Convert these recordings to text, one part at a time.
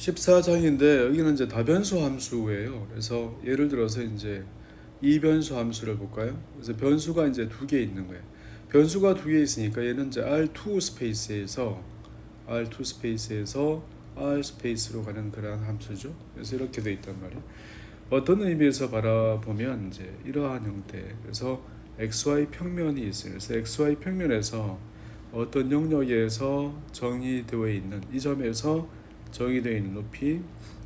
14장인데 여기는 이제 다변수 함수예요. 그래서 예를 들어서 이제 이변수 함수를 볼까요? 그래서 변수가 이제 두 개 있는 거예요. 변수가 두 개 있으니까 얘는 이제 R2 스페이스에서 R 스페이스로 가는 그러한 함수죠. 그래서 이렇게 돼 있단 말이에요. 어떤 의미에서 바라보면 이제 이러한 형태. 그래서 XY 평면이 있어요. 그래서 XY 평면에서 어떤 영역에서 정의되어 있는 이 점에서 정의되어 있는 높이,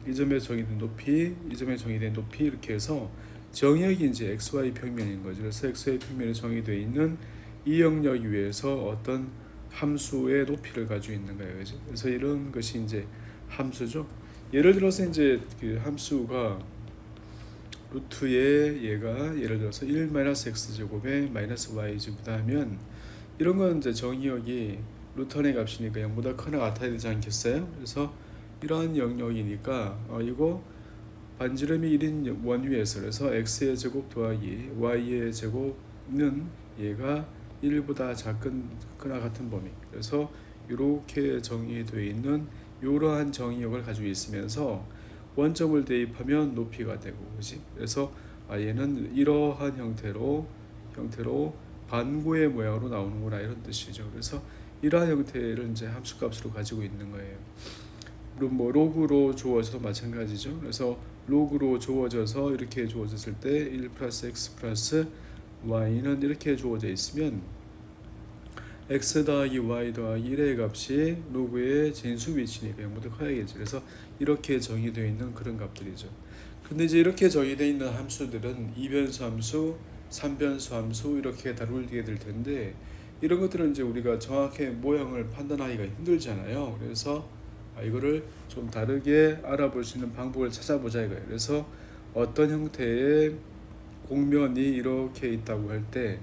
이 점에 정의된 높이, 이 점에 정의된 높이 이렇게 해서 정역이 이제 XY 평면인 거죠. 그래서 XY 평면에 정의되어 있는 이 영역 위에서 어떤 함수의 높이를 가지고 있는 거예요. 그죠? 그래서 이런 것이 이제 함수죠. 예를 들어서 이제 그 함수가 루트의 얘가 예를 들어서 1-x제곱에 -y제곱이다 하면 이런 건 이제 정의역이 루트 안의 값이니까 0보다 크나 같아야 되지 않겠어요? 그래서 이러한 영역이니까 이거 반지름이 1인 원위에서 그래서 x의 제곱 더하기 y의 제곱은 얘가 1보다 크나 같은 범위. 그래서 이렇게 정의되어 있는 이러한 정의역을 가지고 있으면서 원점을 대입하면 높이가 되고, 그렇지? 그래서 얘는 이러한 형태로 반고의 모양으로 나오는구나 이런 뜻이죠. 그래서 이러한 형태를 이제 함수값으로 가지고 있는 거예요. 물론 뭐 로그로 주어져도 마찬가지죠. 그래서 로그로 주어져서 이렇게 주어졌을 때 1 플러스 x 플러스 y는 이렇게 주어져 있으면 x 더하기 y 더하기 1의 값이 로그의 진수 위치니까 0보다 커야겠죠. 그래서 이렇게 정의되어 있는 그런 값들이죠. 근데 이제 이렇게 정의되어 있는 함수들은 이변수 함수, 삼변수 함수 이렇게 다루게 될 텐데 이런 것들은 이제 우리가 정확히 모양을 판단하기가 힘들잖아요. 그래서 이거를 좀 다르게 알아볼 수 있는 방법을 찾아보자 이거예요. 그래서 어떤 형태의 공면이 이렇게 있다고 할 때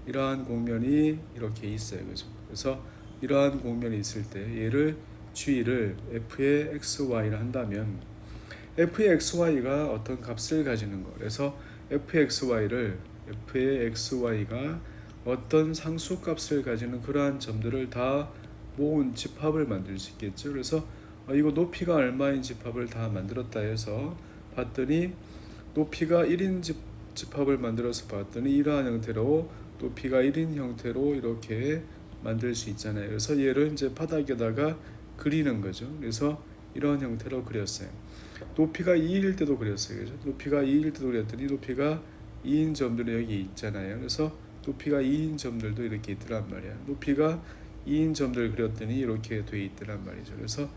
이러한 공면이 이렇게 있어요. 그죠? 그래서 이러한 공면이 있을 때 얘를 g를 f의 xy라 한다면 f의 xy가 어떤 값을 가지는 거. 그래서 f의 xy가 어떤 상수값을 가지는 그러한 점들을 다 모은 집합을 만들 수 있겠죠. 그래서 이거 높이가 얼마인 집합을 다 만들었다 해서 봤더니 높이가 1인 집합을 만들어서 봤더니 이러한 형태로 높이가 1인 형태로 이렇게 만들 수 있잖아요. 그래서 얘를 이제 바닥에다가 그리는 거죠. 그래서 이런 형태로 그렸어요. 높이가 2일 때도 그렸어요. 그죠? 높이가 2일 때도 그렸더니 높이가 2인 점들이 여기 있잖아요. 그래서 높이가 2인 점들도 이렇게 있더란 말이야. 높이가 2인 점들 그렸더니 이렇게 돼 있더란 말이죠. 그래서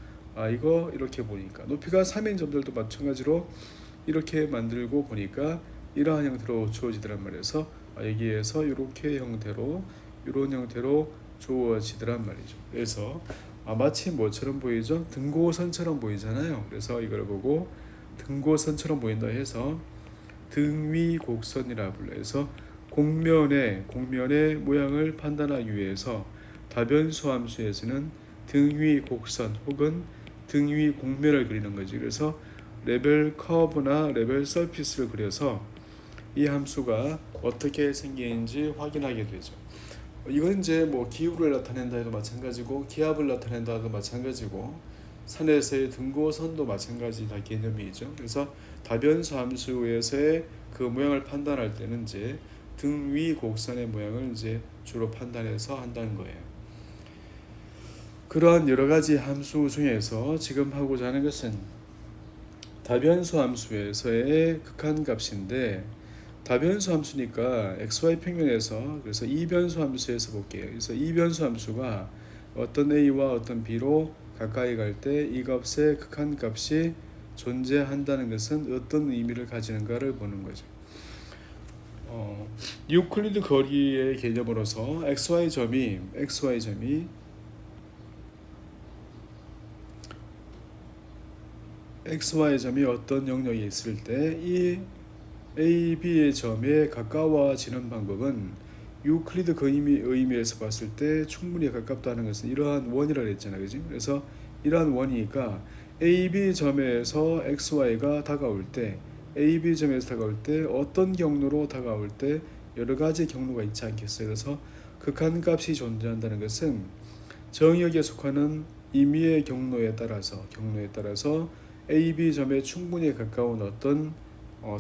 이거 이렇게 보니까 높이가 3인 점들도 마찬가지로 이렇게 만들고 보니까 이러한 형태로 주어지더란 말이어서 여기에서 이렇게 형태로 이런 형태로 주어지더란 말이죠. 그래서 마치 뭐처럼 보이죠? 등고선처럼 보이잖아요. 그래서 이걸 보고 등고선처럼 보인다 해서 등위곡선이라 불러요. 그래서 공면의 모양을 판단하기 위해서 다변수 함수에서는 등위곡선 혹은 등위공면을 그리는 거지. 그래서 레벨 커브나 레벨 서피스를 그려서 이 함수가 어떻게 생기는지 확인하게 되죠. 이건 이제 뭐 기후를 나타낸다 해도 마찬가지고 기압을 나타낸다 해도 마찬가지고 산에서의 등고선도 마찬가지 다 개념이죠. 그래서 다변수 함수에서의 그 모양을 판단할 때는 이제 등 위 곡선의 모양을 이제 주로 판단해서 한다는 거예요. 그러한 여러 가지 함수 중에서 지금 하고자 하는 것은 다변수 함수에서의 극한값인데 다변수 함수니까 xy 평면에서 그래서 이변수 함수에서 볼게요. 그래서 이변수 함수가 어떤 a와 어떤 b로 가까이 갈 때 이 값의 극한값이 존재한다는 것은 어떤 의미를 가지는가를 보는 거죠. 유클리드 거리의 개념으로서 xy점이 어떤 영역에 있을 때 이 A, B의 점에 가까워지는 방법은 유클리드 의미에서 봤을 때 충분히 가깝다는 것은 이러한 원이라고 했잖아요. 그지? 그래서 이러한 원이니까 A, B 점에서 XY가 다가올 때 A, B 점에서 다가올 때 어떤 경로로 다가올 때 여러 가지 경로가 있지 않겠어요. 그래서 극한값이 존재한다는 것은 정역에 속하는 임의의 경로에 따라서 A, B 점에 충분히 가까운 어떤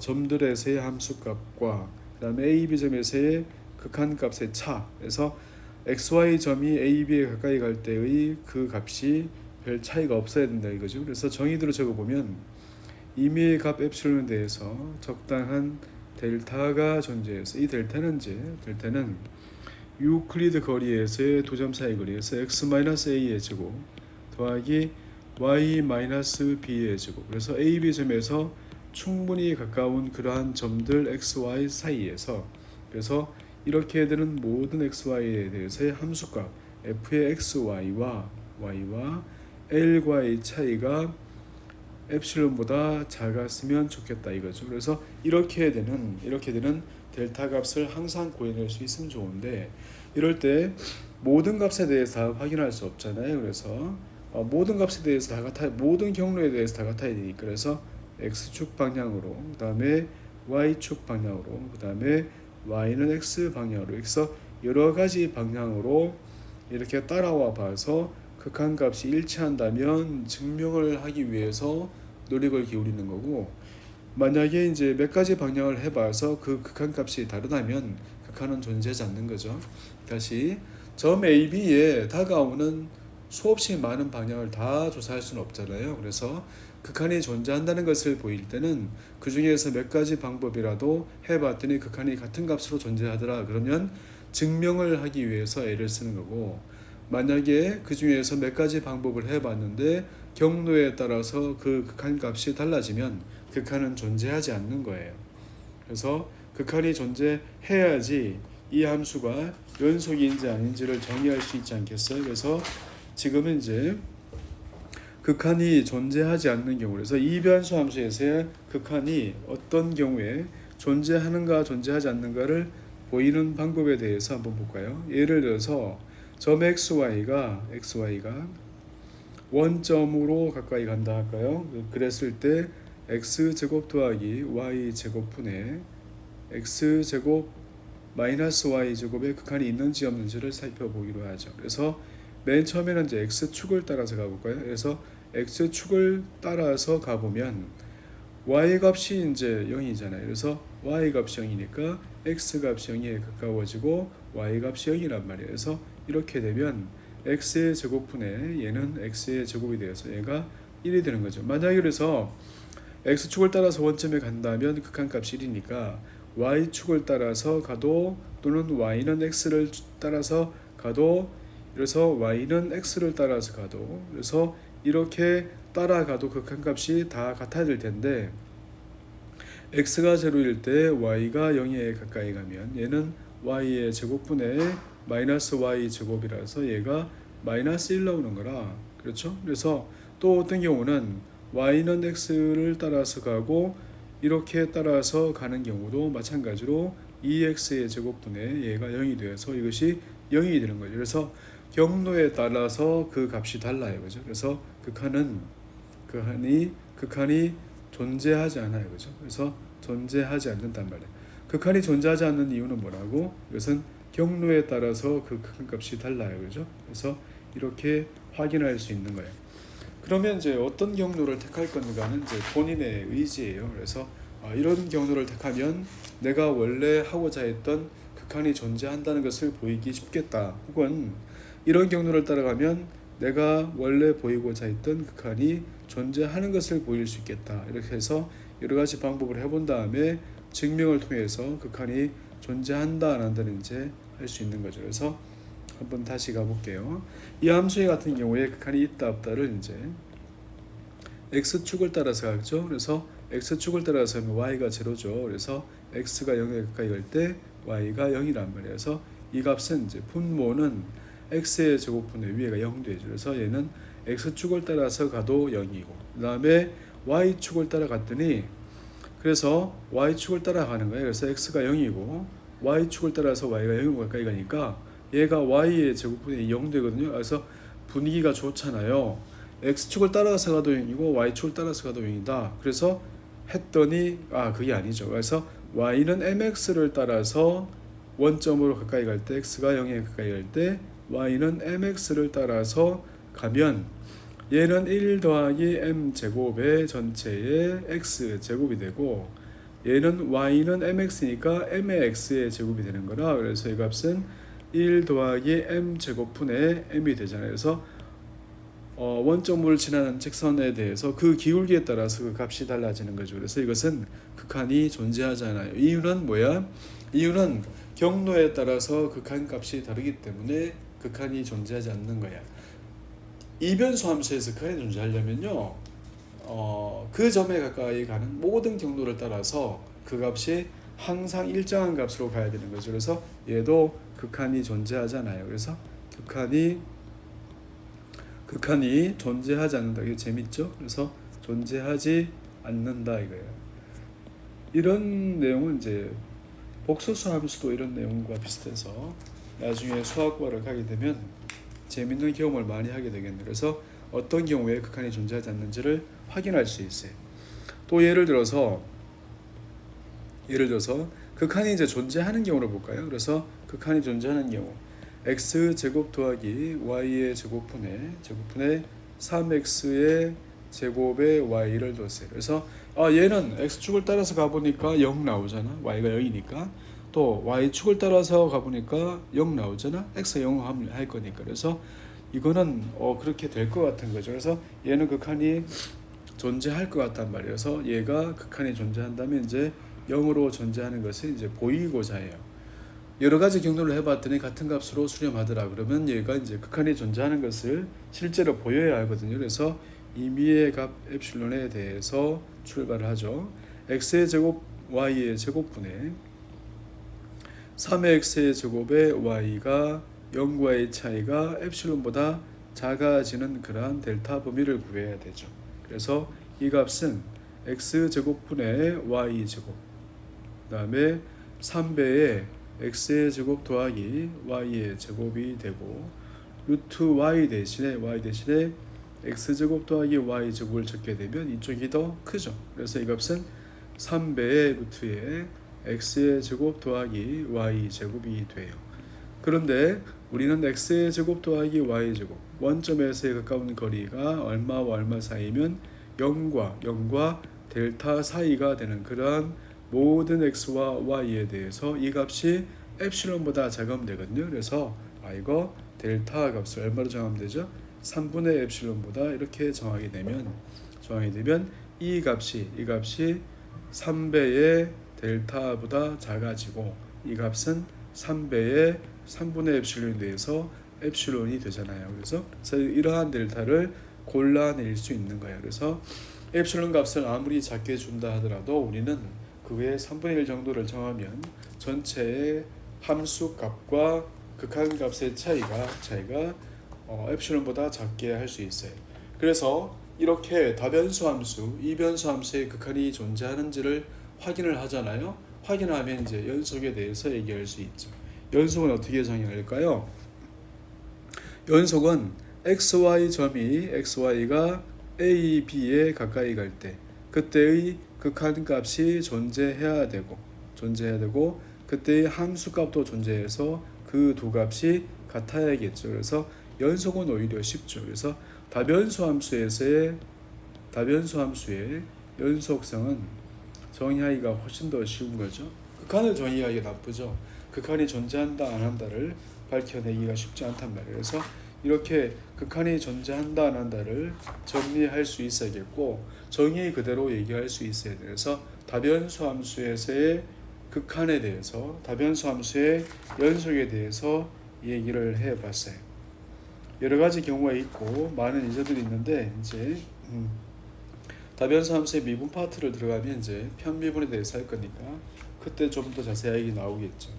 점들에서의 함수값과 그 다음에 A, B 점에서의 극한값의 차, 그래서 XY 점이 A, B에 가까이 갈 때의 그 값이 별 차이가 없어야 된다 이거죠. 그래서 정의대로 적어보면 임의의 값 엡실론에 대해서 적당한 델타가 존재해서 이 델타는 유클리드 거리에서의 두 점 사이 거리에서 x-a의 제곱 더하기 y-b의 제곱, 그래서 A, B 점에서 충분히 가까운 그러한 점들 xy 사이에서, 그래서 이렇게 되는 모든 xy에 대해서의 함수값 f의 xy와 y와 l과의 차이가 엡실론보다 작았으면 좋겠다 이거죠. 그래서 이렇게 되는 델타 값을 항상 구해낼 수 있으면 좋은데, 이럴 때 모든 값에 대해서 다 확인할 수 없잖아요. 그래서 모든 값에 대해서 다 같아, 모든 경로에 대해서 다 같아야 되니까, 그래서 x축 방향으로, 그 다음에 y축 방향으로, 그 다음에 y는 x 방향으로, 그래서 여러 가지 방향으로 이렇게 따라와 봐서 극한값이 일치한다면 증명을 하기 위해서 노력을 기울이는 거고, 만약에 이제 몇 가지 방향을 해봐서 그 극한값이 다르다면 극한은 존재하지 않는 거죠. 다시 점 A, B에 다가오는 수없이 많은 방향을 다 조사할 수는 없잖아요. 그래서 극한이 존재한다는 것을 보일 때는 그 중에서 몇 가지 방법이라도 해봤더니 극한이 같은 값으로 존재하더라, 그러면 증명을 하기 위해서 애를 쓰는 거고, 만약에 그 중에서 몇 가지 방법을 해봤는데 경로에 따라서 그 극한 값이 달라지면 극한은 존재하지 않는 거예요. 그래서 극한이 존재해야지 이 함수가 연속인지 아닌지를 정의할 수 있지 않겠어요? 그래서 지금은 이제 극한이 존재하지 않는 경우, 그래서 이변수 함수에서의 극한이 어떤 경우에 존재하는가 존재하지 않는가를 보이는 방법에 대해서 한번 볼까요? 예를 들어서 점 xy가 원점으로 가까이 간다 할까요? 그랬을 때 x제곱 더하기 y제곱분의 x제곱 마이너스 y제곱의 극한이 있는지 없는지를 살펴보기로 하죠. 그래서 맨 처음에는 이제 x축을 따라서 가볼까요? 그래서 x축을 따라서 가보면 y값이 이제 0이잖아요. 그래서 y값이 0이니까 x값이 0에 가까워지고 y값이 0이란 말이에요. 그래서 이렇게 되면 x의 제곱분의 얘는 x의 제곱이 되어서 얘가 1이 되는 거죠. 만약에 그래서 x축을 따라서 원점에 간다면 극한값이 1이니까 y축을 따라서 가도, 또는 y는 x를 따라서 가도, 그래서 y는 x를 따라서 가도, 그래서 이렇게 따라가도 극한값이 다 같아야 될 텐데, x가 0일 때 y가 0에 가까이 가면 얘는 y의 제곱분의 마이너스 y 제곱이라서 얘가 마이너스 1 나오는 거라, 그렇죠? 그래서 또 어떤 경우는 y는 x를 따라서 가고 이렇게 따라서 가는 경우도 마찬가지로 2x의 제곱분의 얘가 0이 되어서 이것이 0이 되는 거죠. 그래서 경로에 따라서 그 값이 달라요, 그죠? 그래서 극한이 존재하지 않아요, 그죠? 그래서 존재하지 않는단 말이에요. 극한이 존재하지 않는 이유는 뭐라고? 이것은 경로에 따라서 그 극한값이 달라요, 그죠? 그래서 이렇게 확인할 수 있는 거예요. 그러면 이제 어떤 경로를 택할 건가는 이제 본인의 의지예요. 그래서 이런 경로를 택하면 내가 원래 하고자 했던 극한이 존재한다는 것을 보이기 쉽겠다, 혹은 이런 경로를 따라가면 내가 원래 보이고자 했던 극한이 존재하는 것을 보일 수 있겠다, 이렇게 해서 여러 가지 방법을 해본 다음에 증명을 통해서 극한이 존재한다 안 한다는지 할 수 있는 거죠. 그래서 한번 다시 가볼게요. 이 함수의 같은 경우에 극한이 있다 없다를 이제 x축을 따라서 가죠. 그래서 x축을 따라서 하면 y가 0죠. 그래서 x가 0에 가까이 갈 때 y가 0이란 말이에요. 그래서 이 값은 이제 분모는 x의 제곱분의 위에가 0 되죠. 그래서 얘는 x축을 따라서 가도 0이고, 그 다음에 y축을 따라갔더니, 그래서 y축을 따라가는 거예요. 그래서 x가 0이고 y축을 따라서 y가 0으로 가까이 가니까 얘가 y의 제곱분의 0 되거든요. 그래서 분위기가 좋잖아요. x축을 따라서 가도 0이고 y축을 따라서 가도 0이다. 그래서 했더니 그게 아니죠. 그래서 y는 mx를 따라서 원점으로 가까이 갈 때, x가 0에 가까이 갈 때 y는 mx를 따라서 가면 얘는 1 더하기 m제곱의 전체의 x제곱이 되고 얘는 y는 mx니까 m의 x의 제곱이 되는 거라. 그래서 이 값은 1 더하기 m제곱분의 m이 되잖아요. 그래서 원점을 지나는 직선에 대해서 그 기울기에 따라서 그 값이 달라지는 거죠. 그래서 이것은 극한이 존재하잖아요. 이유는 뭐야? 이유는 경로에 따라서 극한 값이 다르기 때문에 극한이 존재하지 않는 거야. 이변수 함수에서 극한이 존재하려면요, 그 점에 가까이 가는 모든 경로를 따라서 그 값이 항상 일정한 값으로 가야 되는 거죠. 그래서 얘도 극한이 존재하잖아요. 그래서 극한이 존재하지 않는다. 이게 재밌죠? 그래서 존재하지 않는다 이거예요. 이런 내용은 이제 복소수 함수도 이런 내용과 비슷해서 나중에 수학과를 가게 되면 재밌는 경험을 많이 하게 되겠네요. 그래서 어떤 경우에 극한이 존재하지 않는지를 확인할 수 있어요. 또 예를 들어서 극한이 이제 존재하는 경우를 볼까요? 그래서 극한이 존재하는 경우 x제곱 더하기 y의 제곱분의 3x의 제곱의 y를 뒀어요. 그래서 얘는 x축을 따라서 가보니까 0 나오잖아. y가 0이니까. 또 y축을 따라서 가보니까 0 나오잖아. x가 0 할 거니까. 그래서 이거는 그렇게 될 것 같은 거죠. 그래서 얘는 극한이 존재할 것 같단 말이에요. 그래서 얘가 극한이 존재한다면 이제 0으로 존재하는 것을 이제 보이고자 해요. 여러 가지 경로를 해봤더니 같은 값으로 수렴하더라. 그러면 얘가 이제 극한이 존재하는 것을 실제로 보여야 하거든요. 그래서 임의의 값 엡실론에 대해서 출발을 하죠. x의 제곱 y의 제곱분의 3의 x의 제곱의 y가 0과의 차이가 엡실론보다 작아지는 그러한 델타 범위를 구해야 되죠. 그래서 이 값은 x제곱분의 y제곱, 그 다음에 3배의 x의 제곱 더하기 y의 제곱이 되고 루트 y 대신에 x제곱 더하기 y제곱을 적게 되면 이쪽이 더 크죠. 그래서 이 값은 3배의 루트에 x의 제곱 더하기 y제곱이 돼요. 그런데 우리는 x의 제곱 더하기 y제곱, 원점에서의 가까운 거리가 얼마와 얼마 사이면 0과 델타 사이가 되는 그러한 모든 x와 y에 대해서 이 값이 엡실론보다 작으면 되거든요. 그래서 이거 델타 값을 얼마로 정하면 되죠? 3분의 엡실론보다 이렇게 정하게 되면 이 값이 3배의 델타보다 작아지고 이 값은 3배의 3분의 엡실론에 대해서 엡실론이 되잖아요. 그래서 이러한 델타를 골라낼 수 있는 거예요. 그래서 엡실론 값을 아무리 작게 준다 하더라도 우리는 그 외에 3분의 1 정도를 정하면 전체의 함수 값과 극한 값의 차이가 엡실론보다 작게 할 수 있어요. 그래서 이렇게 다변수 함수, 이변수 함수의 극한이 존재하는지를 확인을 하잖아요. 확인하면 이제 연속에 대해서 얘기할 수 있죠. 연속은 어떻게 정의할까요? 연속은 xy 점이 xy가 a, b에 가까이 갈 때 그때의 극한 값이 존재해야 되고 그때의 함수 값도 존재해서 그 두 값이 같아야겠죠. 그래서 연속은 오히려 쉽죠. 그래서 다변수 함수의 연속성은 정의하기가 훨씬 더 쉬운 거죠. 극한을 정의하기 나쁘죠. 극한이 존재한다 안 한다를 밝혀내기가 쉽지 않단 말이에요. 그래서 이렇게 극한이 존재한다 안 한다를 정리할 수 있어야겠고 정의 그대로 얘기할 수 있어야 돼요. 그래서 다변수 함수에서의 극한에 대해서, 다변수 함수의 연속에 대해서 얘기를 해봤어요. 여러 가지 경우가 있고 많은 예제들이 있는데 이제 다변수 함수의 미분 파트를 들어가면 이제 편미분에 대해서 할 거니까 그때 좀 더 자세하게 나오겠죠.